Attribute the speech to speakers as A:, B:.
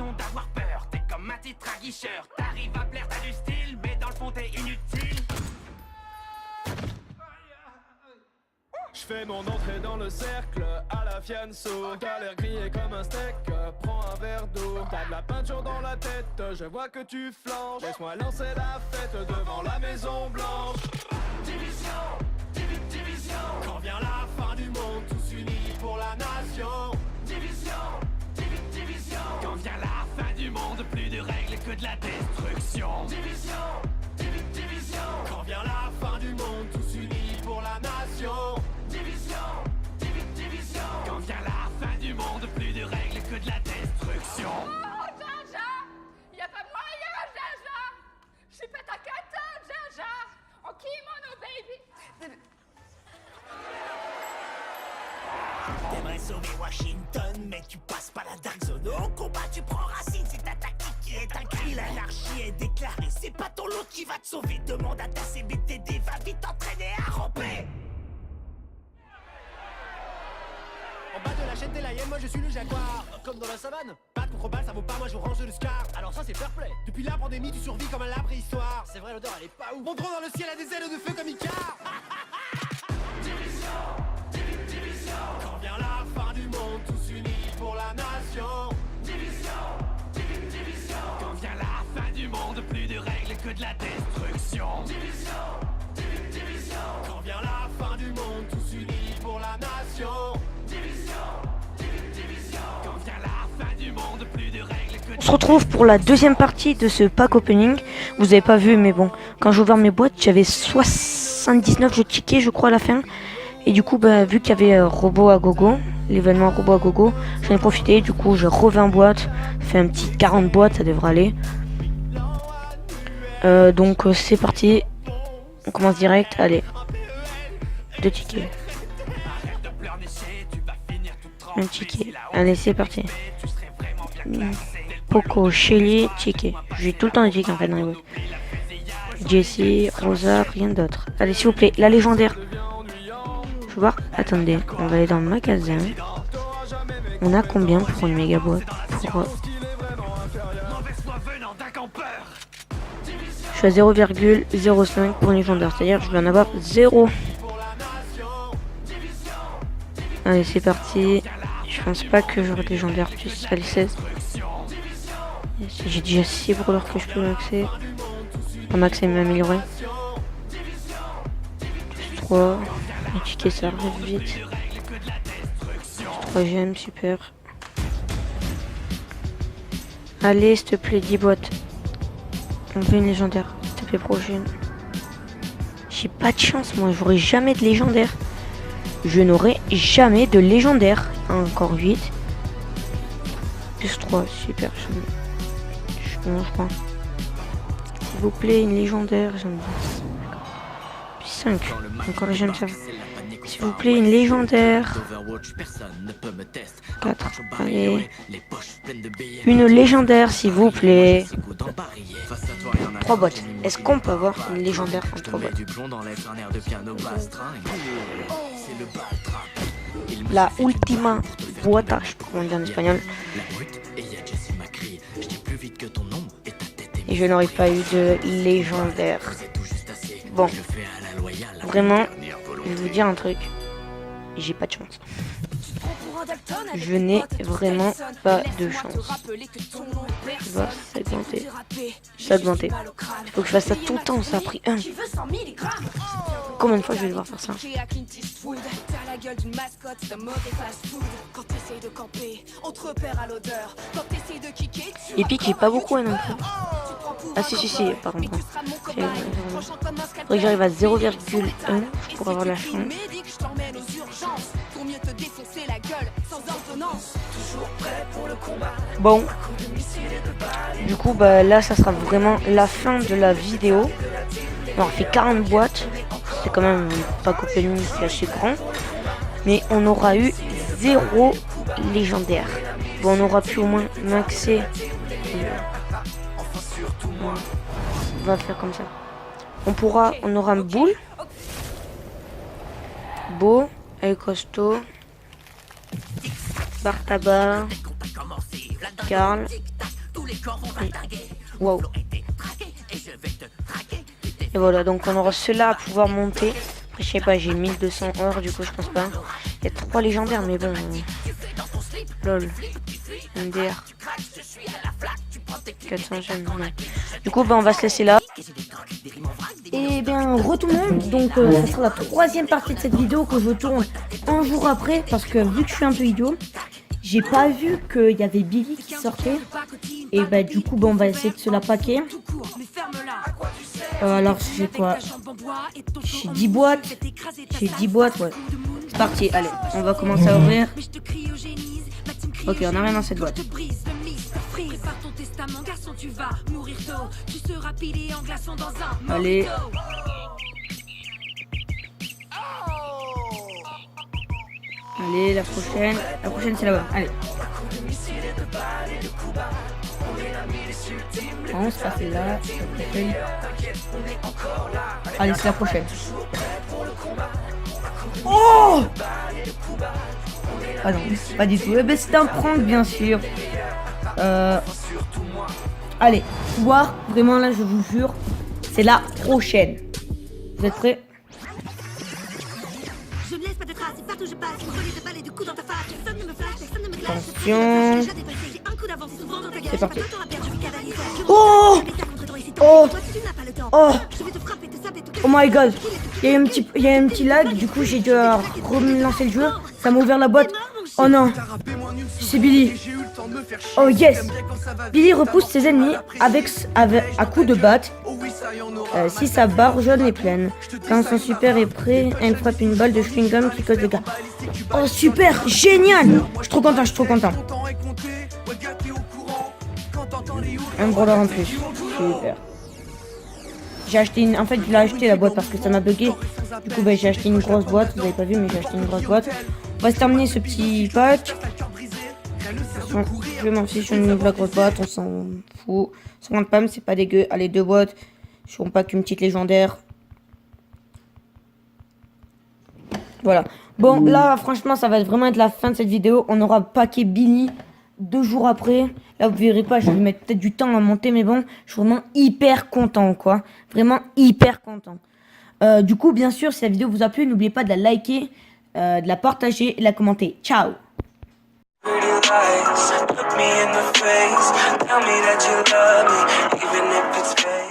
A: raison d'avoir peur. T'es comme un titre à guicheur. T'arrives à plaire, t'as du style, mais dans le fond t'es inutile.
B: J'fais mon entrée dans le cercle à la fianso. T'as l'air grillé comme un steak, prends un verre d'eau. T'as de la peinture dans la tête, je vois que tu flanches. Laisse-moi lancer la fête devant la Maison Blanche. Division, division. Quand vient la fin du monde, tous unis pour la nation. Division, division.
A: Quand vient la fin du monde, plus de règles que de la destruction.
B: Division, division. Quand vient la fin du monde, tous unis pour la nation. Division, division.
A: Quand vient la fin du monde, plus de règles que de la destruction.
C: Oh, Jaja! Y'a pas moyen, Jaja! J'suis pas ta cata, Jaja! En kimono, baby!
D: T'aimerais sauver Washington, mais tu passes pas la dark zone. Au combat, tu prends racine, c'est ta tactique qui est un cri. L'anarchie est déclarée, c'est pas ton lot qui va te sauver. Demande à ta CBTD, va vite t'entraîner à ramper.
E: En bas de la chaîne des Lions, moi je suis le jaguar. Comme dans la savane, pas contre balle, ça vaut pas, moi je range le scar. Alors ça c'est fair play. Depuis la pandémie, tu survis comme un la préhistoire. C'est vrai, l'odeur elle est pas ouf. Mon drone dans le ciel a des ailes de feu comme Icar.
B: Division, division. Quand vient la fin du monde, tous unis pour la nation. Division, division.
A: Quand vient la fin du monde, plus de règles que de la destruction.
B: Division, division. Quand vient la fin du monde, tous unis pour la nation. Division, division.
A: Quand vient la fin du monde, plus de règles que de...
F: On se retrouve pour la deuxième partie de ce pack opening. Vous avez pas vu, mais bon, quand j'ai ouvert mes boîtes, j'avais 79 jeux tickets, je crois, à la fin. Et du coup, bah, vu qu'il y avait Robot à Gogo, l'événement Robot à Gogo, j'en ai profité. Du coup, j'ai refait en boîte, fait un petit 40 boîtes, ça devrait aller. Donc, c'est parti. On commence direct. Allez, 2 tickets. Un ticket. Allez, c'est parti. Poco, Shelly, ticket. J'ai tout le temps des tickets en fait dans les boîtes. Jessie, Rosa, rien d'autre. Allez, s'il vous plaît, la légendaire. Je veux voir. Attendez, on va aller dans le magasin. On a combien pour une méga boîte? Pour... Je suis à 0,05 pour une légendaire. C'est-à-dire que je vais en avoir 0. Allez, c'est parti. Je pense pas que j'aurai des légendaires plus. Allez, 16. J'ai déjà 6 brawlers que je peux maxer. Pas maxer, mais améliorer. 3. Les tickets, ça arrive vite. 3ème, super. Allez, s'il te plaît, 10 boîtes. On veut une légendaire. S'il te plaît, prochaine. J'ai pas de chance, moi. J'aurai jamais de légendaire. Je n'aurai jamais de légendaire. Encore 8. Plus 3, super. Je crois. S'il vous plaît, une légendaire. J'en ai 10. Puis 5. Encore les jeunes, ça va. S'il vous plaît, une légendaire. 4. Allez. Une légendaire, s'il vous plaît. 3 boîtes. Est-ce qu'on peut avoir une légendaire en 3 boîtes? La ultima boîte, je sais pas comment dire en espagnol. Et je n'aurais pas eu de légendaire. Bon, vraiment, je vais vous dire un truc. J'ai pas de chance. Je n'ai vraiment pas de chance. Tu vois, ça a augmenté. Ça a augmenté. Il faut que je fasse ça tout le temps, ça a pris 1. Combien de fois je vais devoir faire ça? Et puis j'ai pas beaucoup non plus. Ah si, par contre. Faudrait que j'arrive à 0,1 pour avoir la chance. Bon. Du coup, bah là, ça sera vraiment la fin de la vidéo. On a fait 40 boîtes. C'est quand même pas opening qui est assez grand. Mais on aura eu 0 légendaire. Bon, on aura pu au moins maxer. On va faire comme ça. On aura un boule. Beau. El Costo. Bartaba. Karl. Wow. Et voilà, donc on aura cela à pouvoir monter. Après, je sais pas, j'ai 1200 heures, du coup, je pense pas. Il y a 3 légendaires, mais bon. Lol. MDR. 400 gemmes, non. Du coup, bah, on va se laisser là. Et bien, re tout le monde. Donc, ça sera la 3e partie de cette vidéo que je tourne un jour après. Parce que vu que je suis un peu idiot, j'ai pas vu qu'il y avait Billy qui sortait. Et bah, du coup, bah, on va essayer de se la paquer. Alors, j'ai quoi? J'ai 10 boîtes. J'ai 10 boîtes, ouais. C'est parti, allez, on va commencer à ouvrir. Ok, on a rien dans cette boîte. Allez. Allez, la prochaine. La prochaine, c'est là-bas. Allez. Non, c'est pas celle-là. Allez, c'est la prochaine. Oh! Ah non, pas du tout. Eh ben, c'est un prank, bien sûr. Allez, voir, vraiment là, je vous jure, c'est la prochaine. Vous êtes prêts?
G: Je ne laisse pas de traces, et partout je passe, une volée de balles et de coups dans ta face. Personne ne me flash, personne ne me clash.
F: Attention.
G: Déjà dépassé, j'ai un coup d'avance, souvent dans ta gueule.
F: C'est parti.
G: J'ai pas le temps à perdre, je suis cavalier.
F: Oh! Oh!
G: Toi, tu n'as pas le temps.
F: Oh!
G: Je vais te frapper, te sabler, te
F: Oh my god! Il y a un petit lag, du coup j'ai dû relancer le jeu. Ça m'a ouvert la boîte. Oh non! C'est Billy. Oh yes! Billy repousse ses ennemis à coups de batte. Si sa barre jaune est pleine. Quand son super est prêt, elle frappe une balle de chewing-gum qui cause des dégâts. Oh super! Génial! Je suis trop content, je suis trop content. Un brawler en plus. Super. J'ai acheté une... En fait, je l'ai acheté la boîte parce que ça m'a bugué. Du coup, bah, j'ai acheté une grosse boîte. Vous avez pas vu, mais j'ai acheté une grosse boîte. On va se terminer ce petit pack. Je m'en fiche, on ouvre la grosse boîte. On s'en fout. 50 pam, c'est pas dégueu. Allez, 2 boîtes. Je ne pas qu'une petite légendaire. Voilà. Bon, là, franchement, ça va vraiment être la fin de cette vidéo. On aura paquet Billy 2 jours après. Là, vous verrez pas, je vais mettre peut-être du temps à monter, mais bon, je suis vraiment hyper content, quoi. Vraiment hyper content. Du coup, bien sûr, si la vidéo vous a plu, n'oubliez pas de la liker, de la partager et de la commenter. Ciao!
H: Pretty lies, look me in the face, tell me that you love me, even if it's fake.